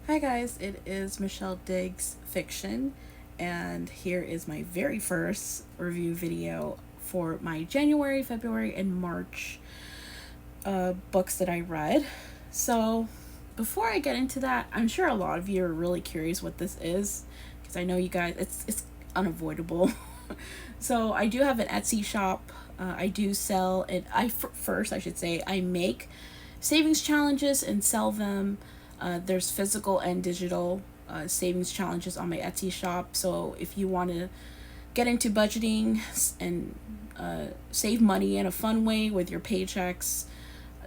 Hi guys, it is Michelle Diggs Fiction, and here is my very first review video for my January, February, and March books that I read. So, before I get into that, I'm sure a lot of you are really curious what this is because I know you guys. It's unavoidable. So I do have an Etsy shop. I do sell it. First I should say I make savings challenges and sell them. There's physical and digital savings challenges on my Etsy shop. So if you want to get into budgeting and save money in a fun way with your paychecks,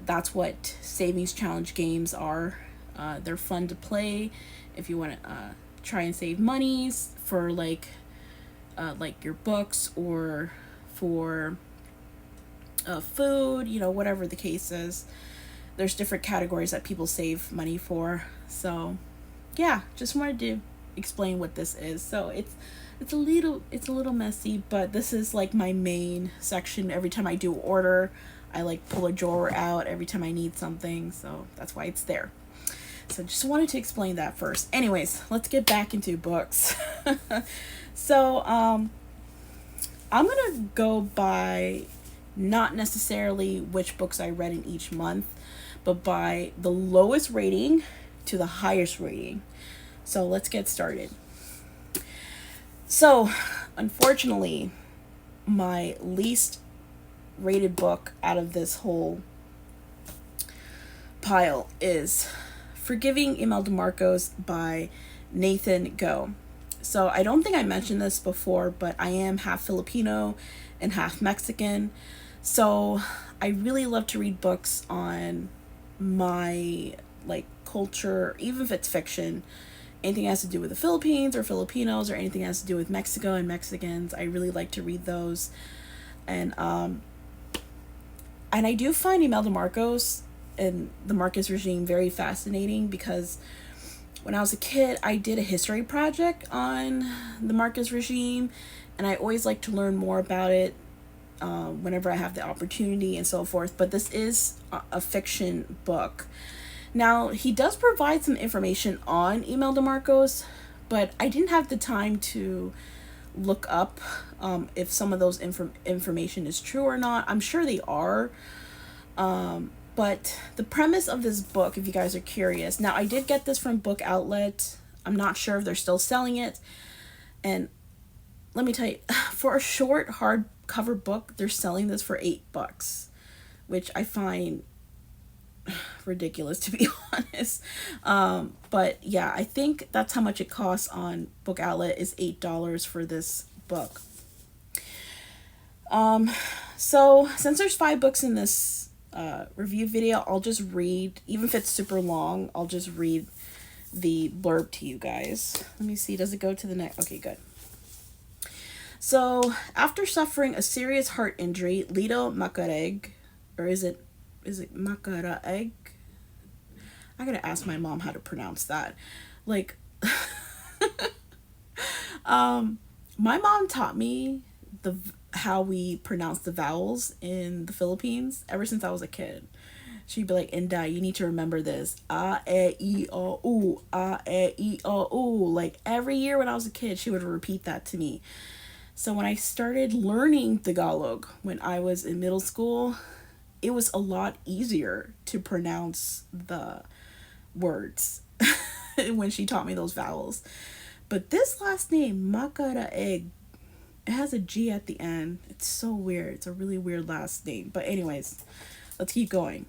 that's what savings challenge games are. They're fun to play if you want to try and save monies for like your books or for food, whatever the case is. There's different categories that people save money for. So, yeah, just wanted to explain what this is. So it's a little messy, but this is like my main section. Every time I do order, I like pull a drawer out every time I need something. So that's why it's there. So just wanted to explain that first. Anyways, let's get back into books. So, I'm gonna go by not necessarily which books I read in each month, but by the lowest rating to the highest rating. So let's get started. So, unfortunately, my least rated book out of this whole pile is Forgiving Imelda Marcos by Nathan Go. So I don't think I mentioned this before, but I am half Filipino and half Mexican. So I really love to read books on my like culture, even if it's fiction. Anything that has to do with the Philippines or Filipinos or anything that has to do with Mexico and Mexicans. I really like to read those. And and I do find Imelda Marcos and the Marcos regime very fascinating because when I was a kid, I did a history project on the Marcos regime, and I always like to learn more about it whenever I have the opportunity and so forth. But this is a fiction book. Now, he does provide some information on Imelda Marcos, but I didn't have the time to look up if some of those information is true or not. I'm sure they are. But the premise of this book, if you guys are curious, now I did get this from Book Outlet. I'm not sure if they're still selling it. And let me tell you, for a short hardcover book, they're selling this for $8, which I find ridiculous to be honest. But yeah, I think that's how much it costs on Book Outlet is $8 for this book. So since there's 5 books in this review video, I'll just read, even if it's super long, I'll just read the blurb to you guys. Let me see, does it go to the next? Okay, good. So, after suffering a serious heart injury, Lito Macareg, or is it Macareg? I gotta ask my mom how to pronounce that. Like, my mom taught me the how we pronounce the vowels in the Philippines ever since I was a kid. She'd be like, Inda, you need to remember this. A, E, I, O, U. A, E, I, O, U. Like, every year when I was a kid, she would repeat that to me. So when I started learning Tagalog when I was in middle school, it was a lot easier to pronounce the words when she taught me those vowels. But this last name, Makaraeg, it has a G at the end. It's so weird. It's a really weird last name. But anyways, let's keep going.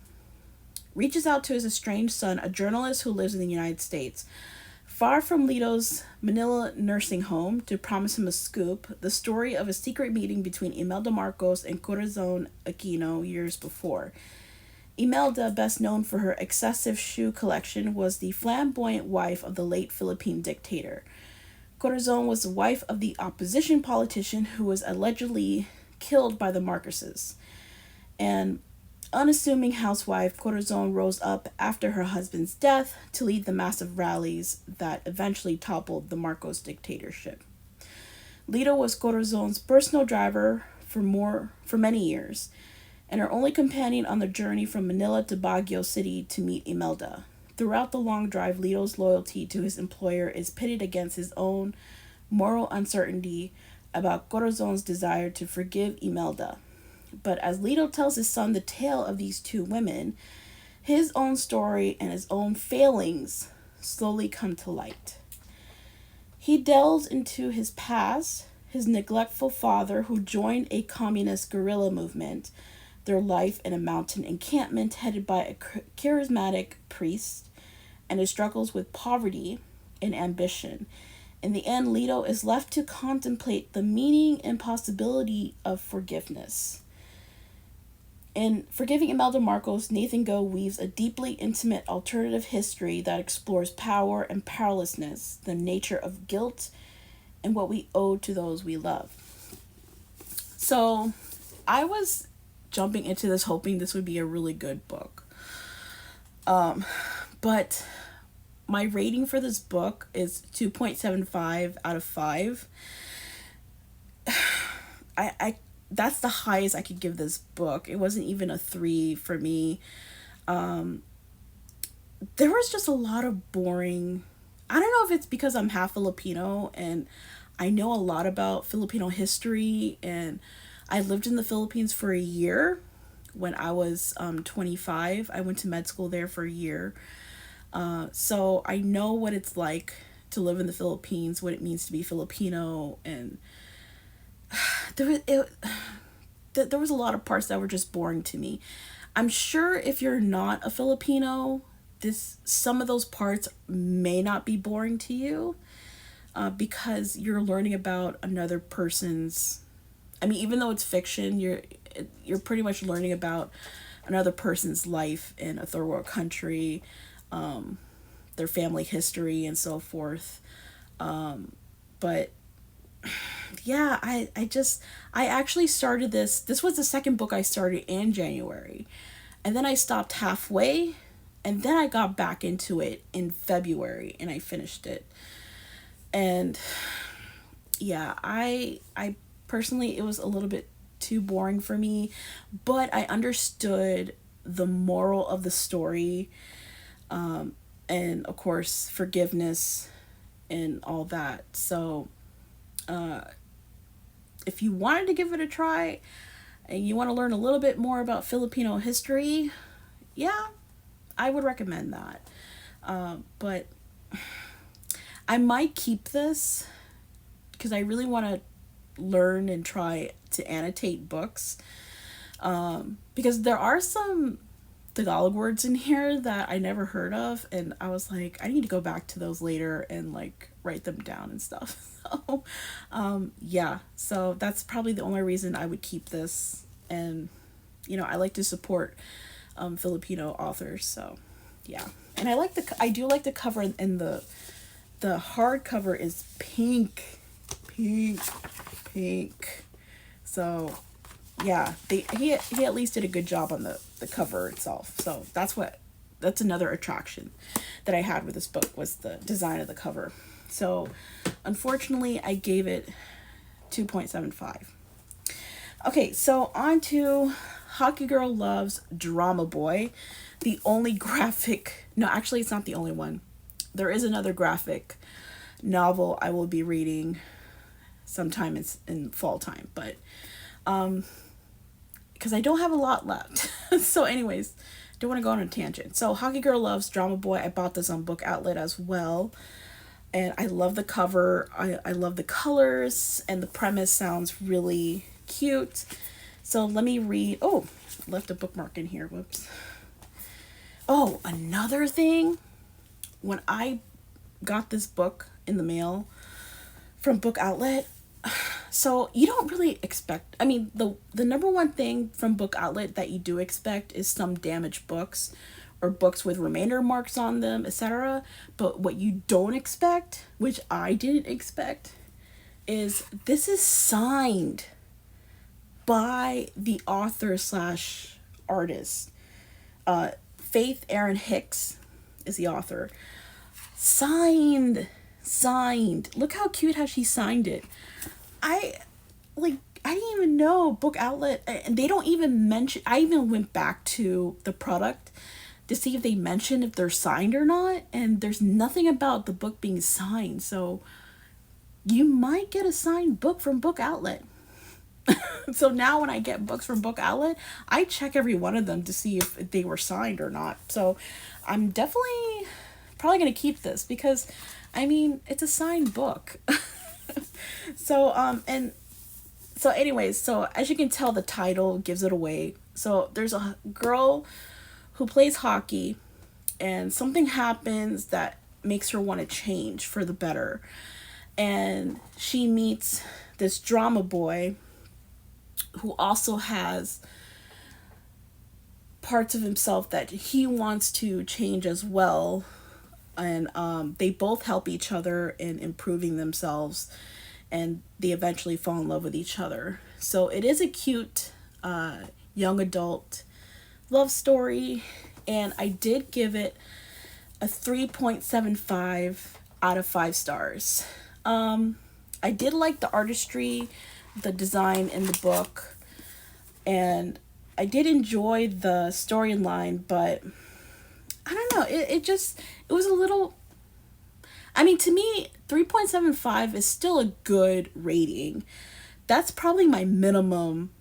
Reaches out to his estranged son, a journalist who lives in the United States. Far from Lito's Manila nursing home to promise him a scoop, the story of a secret meeting between Imelda Marcos and Corazon Aquino years before. Imelda, best known for her excessive shoe collection, was the flamboyant wife of the late Philippine dictator. Corazon was the wife of the opposition politician who was allegedly killed by the Marcoses. And unassuming housewife, Corazon rose up after her husband's death to lead the massive rallies that eventually toppled the Marcos dictatorship. Lito was Corazon's personal driver for many years, and her only companion on the journey from Manila to Baguio City to meet Imelda. Throughout the long drive, Leto's loyalty to his employer is pitted against his own moral uncertainty about Corazon's desire to forgive Imelda. But as Leto tells his son the tale of these two women, his own story and his own failings slowly come to light. He delves into his past, his neglectful father who joined a communist guerrilla movement, their life in a mountain encampment headed by a charismatic priest, and his struggles with poverty and ambition. In the end, Leto is left to contemplate the meaning and possibility of forgiveness. In Forgiving Imelda Marcos, Nathan Go weaves a deeply intimate alternative history that explores power and powerlessness, the nature of guilt, and what we owe to those we love. So, I was jumping into this hoping this would be a really good book. But my rating for this book is 2.75 out of 5. I that's the highest I could give this book. It wasn't even a 3 for me. There was just a lot of boring. I don't know if it's because I'm half Filipino and I know a lot about Filipino history, and I lived in the Philippines for a year when I was 25. I went to med school there for a year. So I know what it's like to live in the Philippines, what it means to be Filipino, and there was a lot of parts that were just boring to me. I'm sure if you're not a Filipino, some of those parts may not be boring to you, because you're learning about another person's. I mean, even though it's fiction, you're pretty much learning about another person's life in a third world country, their family history and so forth. But yeah, I actually started this was the second book I started in January, and then I stopped halfway, and then I got back into it in February and I finished it. And yeah, I personally, it was a little bit too boring for me, but I understood the moral of the story, and of course forgiveness and all that. So if you wanted to give it a try and you want to learn a little bit more about Filipino history, yeah, I would recommend that. But I might keep this because I really want to learn and try to annotate books, because there are some Tagalog words in here that I never heard of, and I was like, I need to go back to those later and like write them down and stuff. So yeah, so that's probably the only reason I would keep this. And I like to support Filipino authors, so yeah. And I do like the cover, and the hardcover is pink. So yeah, he at least did a good job on the cover itself. So that's another attraction that I had with this book, was the design of the cover. So unfortunately I gave it 2.75. Okay, so on to Hockey Girl Loves Drama Boy, the only graphic, no, actually it's not the only one. There is another graphic novel I will be reading sometime in fall time, but because I don't have a lot left. So anyways, don't want to go on a tangent. So Hockey Girl Loves Drama Boy, I bought this on Book Outlet as well, and I love the cover. I love the colors, and the premise sounds really cute. So let me read. Oh, left a bookmark in here. Whoops. Oh, another thing. When I got this book in the mail from Book Outlet, so you don't really expect, I mean, the number one thing from Book Outlet that you do expect is some damaged books or books with remainder marks on them, etc. But what you don't expect, which I didn't expect, is this is signed by the author / artist. Faith Erin Hicks is the author. Signed. Look how cute how she signed it. I didn't even know Book Outlet, and they don't even mention. I even went back to the product. to see if they mention if they're signed or not, and there's nothing about the book being signed. So you might get a signed book from Book Outlet. So now when I get books from Book Outlet, I check every one of them to see if they were signed or not. So I'm definitely probably going to keep this because I mean, it's a signed book. So and so anyways, so as you can tell, the title gives it away. So there's a girl who plays hockey, and something happens that makes her want to change for the better. And she meets this drama boy who also has parts of himself that he wants to change as well. And they both help each other in improving themselves, and they eventually fall in love with each other. So it is a cute young adult love story, and I did give it a 3.75 out of 5 stars. I did like the artistry, the design in the book, and I did enjoy the storyline, but I don't know, it was a little, I mean, to me, 3.75 is still a good rating. That's probably my minimum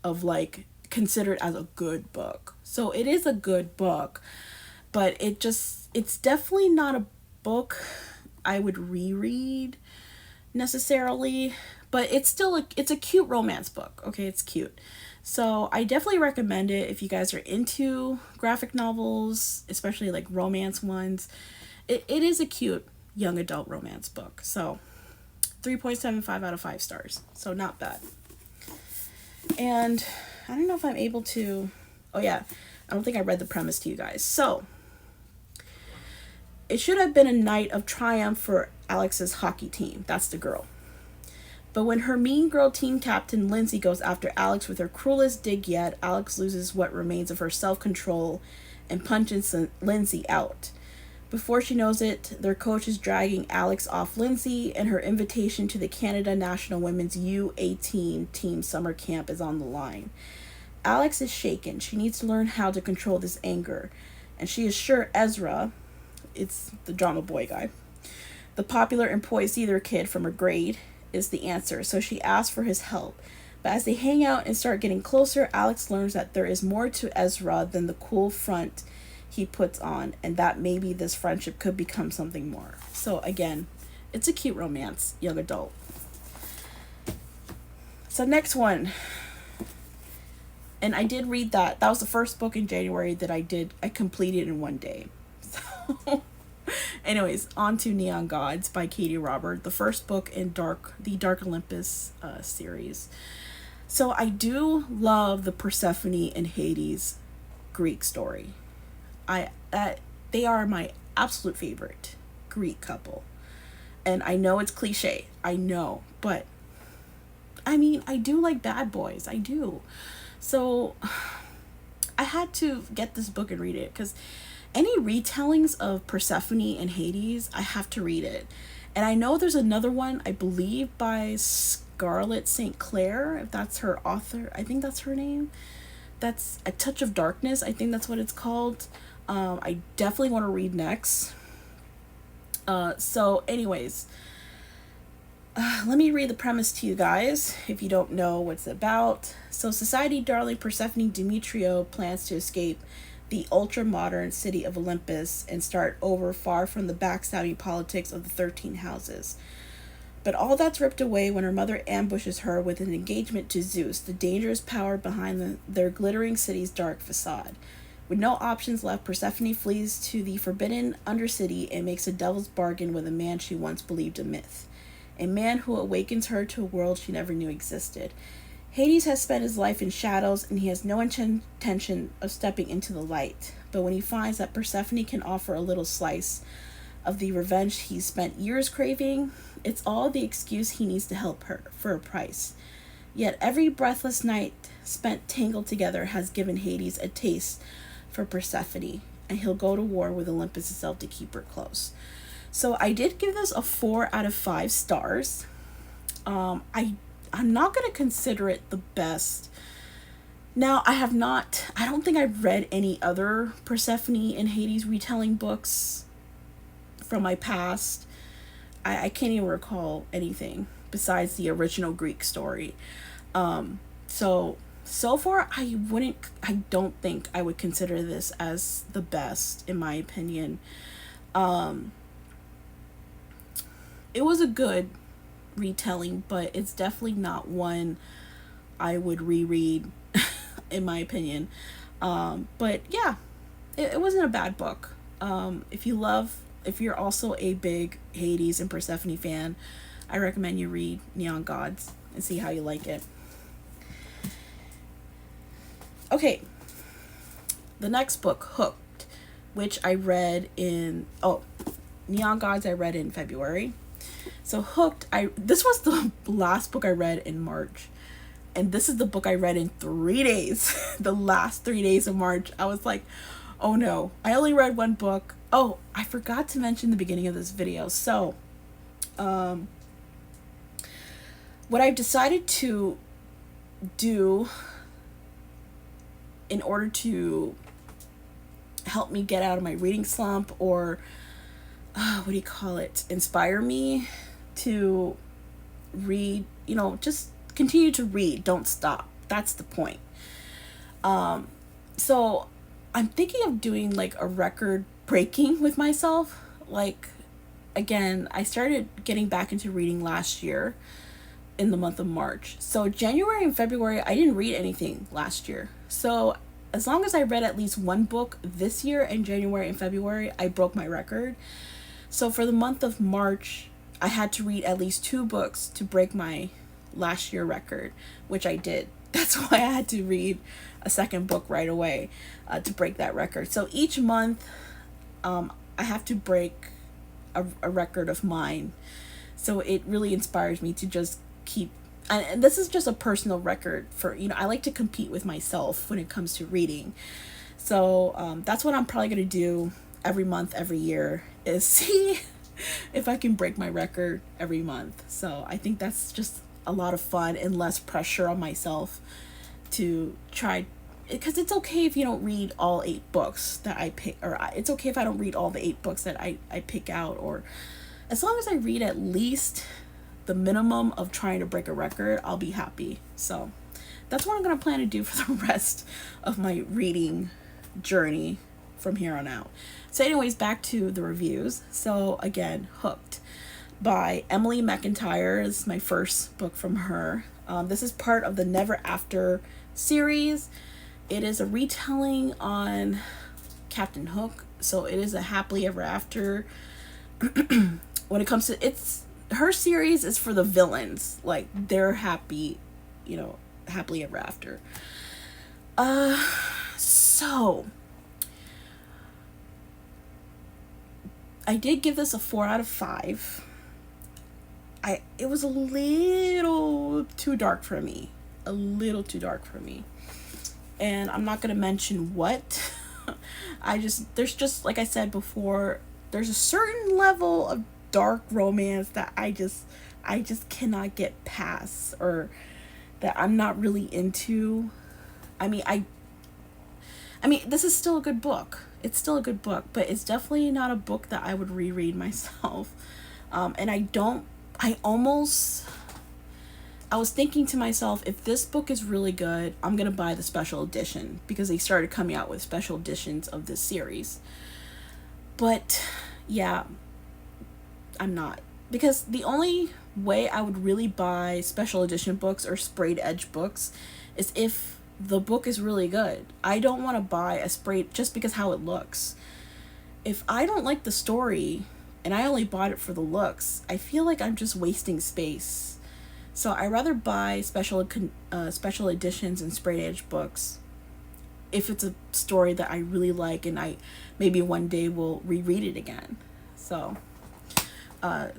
of like considered as a good book. So it is a good book, but it's definitely not a book I would reread necessarily, but it's a cute romance book. Okay, it's cute. So I definitely recommend it if you guys are into graphic novels, especially like romance ones. It is a cute young adult romance book. So 3.75 out of 5 stars. So not bad. And I don't know if I'm able to, oh yeah, I don't think I read the premise to you guys. So it should have been a night of triumph for Alex's hockey team. That's the girl. But when her mean girl team captain Lindsay goes after Alex with her cruelest dig yet, Alex loses what remains of her self-control and punches Lindsay out. Before she knows it, their coach is dragging Alex off Lindsay, and her invitation to the Canada National Women's U18 team summer camp is on the line. Alex is shaken. She needs to learn how to control this anger, and she is sure Ezra, it's the drama boy guy, the popular and poised theater kid from her grade, is the answer, so she asks for his help. But as they hang out and start getting closer, Alex learns that there is more to Ezra than the cool front he puts on, and that maybe this friendship could become something more. So again, it's a cute romance, young adult. So next one, and I did read that. That was the first book in January that I completed in one day. So anyways, on to Neon Gods by Katie Robert, the first book in the Dark Olympus series. So I do love the Persephone and Hades Greek story. They are my absolute favorite Greek couple. And I know it's cliche, I know, but I mean, I do like bad boys, I do. So I had to get this book and read it because any retellings of Persephone and Hades, I have to read it. And I know there's another one, I believe by Scarlett St. Clair, if that's her author, I think that's her name. That's A Touch of Darkness, I think that's what it's called. I definitely want to read next. So anyways, let me read the premise to you guys if you don't know what it's about. So society darling Persephone Demetrio plans to escape the ultra-modern city of Olympus and start over far from the backstabbing politics of the 13 houses. But all that's ripped away when her mother ambushes her with an engagement to Zeus, the dangerous power behind their glittering city's dark facade. With no options left, Persephone flees to the forbidden Undercity and makes a devil's bargain with a man she once believed a myth. A man who awakens her to a world she never knew existed. Hades has spent his life in shadows, and he has no intention of stepping into the light. But when he finds that Persephone can offer a little slice of the revenge he's spent years craving, it's all the excuse he needs to help her for a price. Yet every breathless night spent tangled together has given Hades a taste for Persephone, and he'll go to war with Olympus itself to keep her close. So I did give this a 4 out of 5 stars. I'm not going to consider it the best Now, I don't think I've read any other Persephone and Hades retelling books from my past. I can't even recall anything besides the original Greek story. So far, I don't think I would consider this as the best, in my opinion. Um, it was a good retelling, but it's definitely not one I would reread, in my opinion. But yeah, it wasn't a bad book. If you're also a big Hades and Persephone fan, I recommend you read Neon Gods and see how you like it. Okay, the next book, Hooked, which I read in Neon Gods I read in February. So Hooked, I this was the last book I read in March. And this is the book I read in 3 days. The last 3 days of March. I was like, oh no, I only read one book. Oh, I forgot to mention the beginning of this video. So, what I've decided to do in order to help me get out of my reading slump, or what do you call it, inspire me to read, just continue to read, don't stop. That's the point. So I'm thinking of doing like a record breaking with myself. Like, again, I started getting back into reading last year in the month of March. So January and February, I didn't read anything last year. So as long as I read at least one book this year in January and February, I broke my record. So for the month of March, I had to read at least 2 books to break my last year record, which I did. That's why I had to read a second book right away to break that record. So each month, I have to break a record of mine. So it really inspires me to just keep, and this is just a personal record for, I like to compete with myself when it comes to reading. So that's what I'm probably going to do every month, every year, is see if I can break my record every month. So I think that's just a lot of fun and less pressure on myself to try, because it's okay if you don't read all 8 books that I pick, or it's okay if I don't read all the 8 books that I pick out, or as long as I read at least the minimum of trying to break a record, I'll be happy. So that's what I'm going to plan to do for the rest of my reading journey from here on out. So anyways, back to the reviews. So again, Hooked by Emily McIntyre is my first book from her. This is part of the Never After series. It is a retelling on Captain Hook. So it is a happily ever after. When it comes to, her series is for the villains. Like, they're happy, happily ever after. So I did give this a 4 out of 5. It was a little too dark for me. A little too dark for me. And I'm not going to mention what. There's just, like I said before, there's a certain level of dark romance that I just cannot get past, or that I'm not really into. I mean, this is still a good book. It's still a good book, but it's definitely not a book that I would reread myself. And I was thinking to myself, if this book is really good, I'm going to buy the special edition, because they started coming out with special editions of this series. But yeah, I'm not. Because the only way I would really buy special edition books or sprayed edge books is if the book is really good. I don't want to buy a sprayed just because how it looks. If I don't like the story and I only bought it for the looks, I feel like I'm just wasting space. So I rather buy special editions and sprayed edge books if it's a story that I really like and I maybe one day will reread it again. So I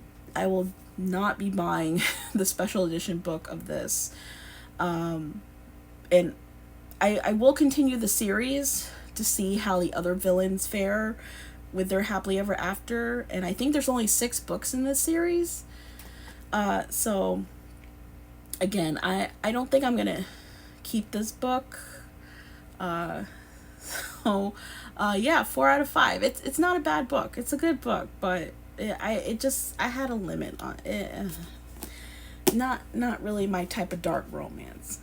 will not be buying the special edition book of this. And I will continue the series to see how the other villains fare with their happily ever after. And I think there's only 6 books in this series. So again, I don't think I'm going to keep this book. So, yeah, 4 out of 5. It's not a bad book. It's a good book, but I had a limit on it. Not really my type of dark romance,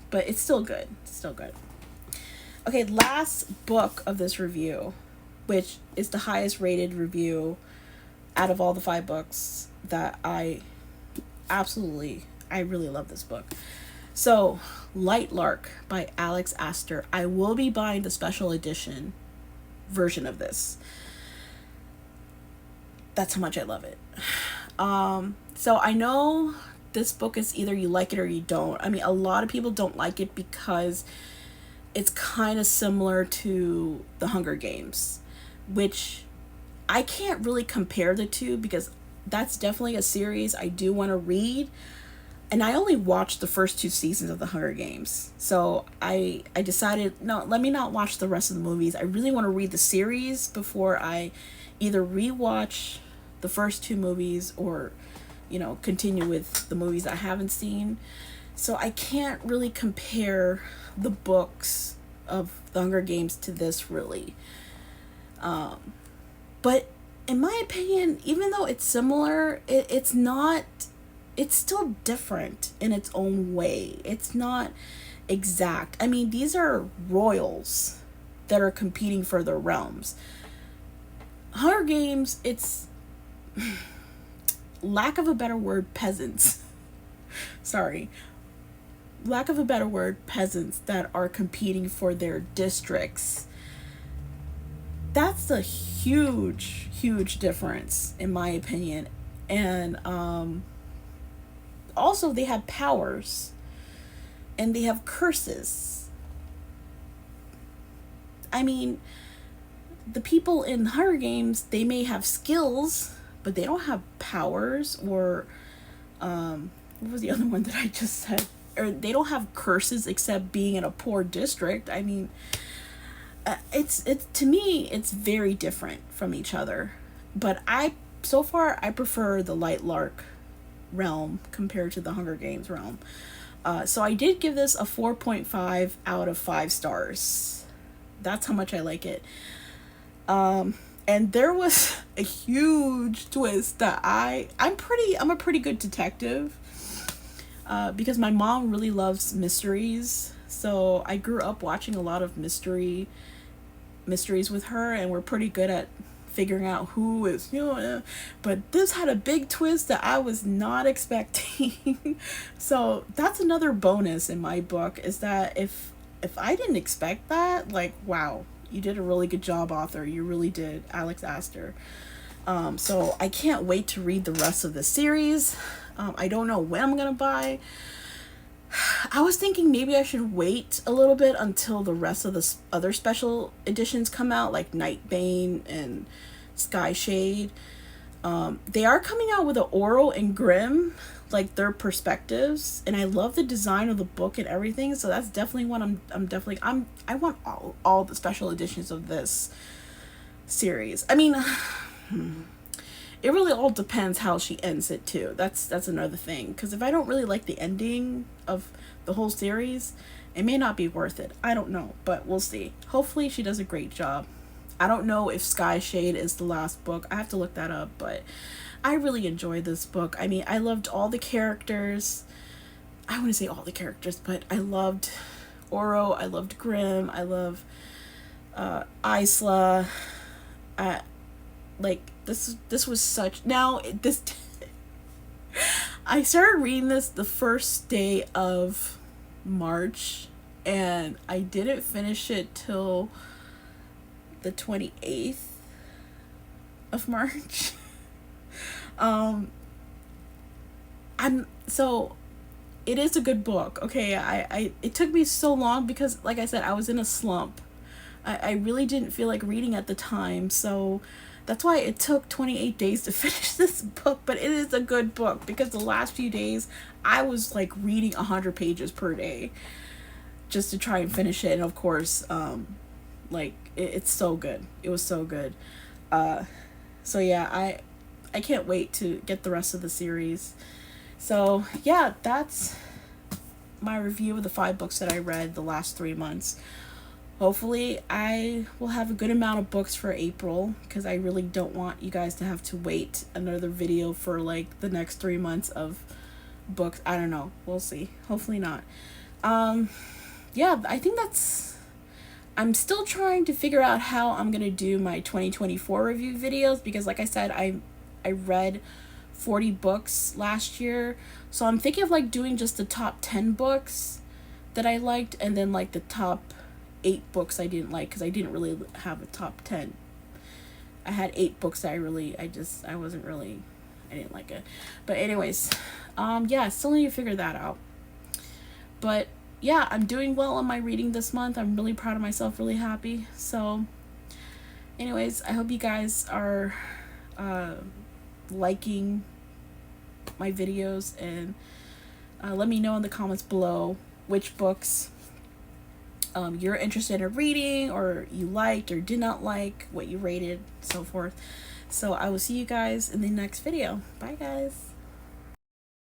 but it's still good. It's still good. Okay, last book of this review, which is the highest rated review out of all the 5 books that I really love this book. So, Light Lark by Alex Astor. I will be buying the special edition version of this. That's how much I love it. So I know this book is either you like it or you don't. I mean, a lot of people don't like it because it's kind of similar to The Hunger Games, which I can't really compare the two because that's definitely a series I do want to read. And I only watched the first 2 seasons of The Hunger Games. So I decided, no, let me not watch the rest of the movies. I really want to read the series before I either rewatch the first 2 movies or, continue with the movies I haven't seen. So I can't really compare the books of The Hunger Games to this, really. But in my opinion, even though it's similar, it's not, it's still different in its own way. It's not exact. I mean, these are royals that are competing for their realms. Hunger Games, it's, lack of a better word, peasants. Sorry. Lack of a better word, peasants that are competing for their districts. That's a huge, huge difference, in my opinion. And also, they have powers and they have curses. I mean, the people in Hunger Games, they may have skills, but they don't have powers or what was the other one that I just said? Or they don't have curses except being in a poor district. I mean, it's to me it's very different from each other. But so far I prefer the Light Lark realm compared to the Hunger Games realm. So I did give this a 4.5 out of 5 stars. That's how much I like it. And there was a huge twist that I'm a pretty good detective. Because my mom really loves mysteries. So I grew up watching a lot of mysteries with her, and we're pretty good at figuring out who is, but this had a big twist that I was not expecting. So that's another bonus in my book, is that if I didn't expect that, like, wow, you did a really good job, author. You really did, Alex Astor. So I can't wait to read the rest of the series. I don't know when I'm gonna buy. I was thinking maybe I should wait a little bit until the rest of the other special editions come out, like Nightbane and Sky Shade. They are coming out with an Oro and Grimm, like their perspectives, and I love the design of the book and everything. So that's definitely what I want all the special editions of this series. I mean, it really all depends how she ends it too. That's another thing, because if I don't really like the ending of the whole series, it may not be worth it. I don't know, but we'll see. Hopefully she does a great job. I don't know if Sky Shade is the last book. I have to look that up, but I really enjoyed this book. I mean, I loved all the characters. I wouldn't say all the characters, but I loved Oro, I loved Grimm, I love Isla. Like, this was such, now this I started reading this the first day of March, and I didn't finish it till the 28th of March. So it is a good book. Okay, I it took me so long because, like I said, I was in a slump. I really didn't feel like reading at the time, so that's why it took 28 days to finish this book. But it is a good book because the last few days I was like reading 100 pages per day just to try and finish it. And of course, it's so good. It was so good. So yeah, I can't wait to get the rest of the series. So yeah, that's my review of the 5 books that I read the last 3 months. hopefully I will have a good amount of books for April, because I really don't want you guys to have to wait another video for like the next 3 months of books. I don't know, we'll see, hopefully not. Yeah, I think that's, I'm still trying to figure out how I'm gonna do my 2024 review videos, because like I said, I read 40 books last year, so I'm thinking of like doing just the top 10 books that I liked, and then like the top 8 books I didn't like, because I didn't really have a top 10. I had 8 books that I wasn't really, I didn't like it. But anyways, yeah, still need to figure that out. But yeah, I'm doing well on my reading this month. I'm really proud of myself, really happy. So anyways, I hope you guys are liking my videos, and let me know in the comments below which books you're interested in reading, or you liked or did not like, what you rated, so forth. So I will see you guys in the next video. Bye guys.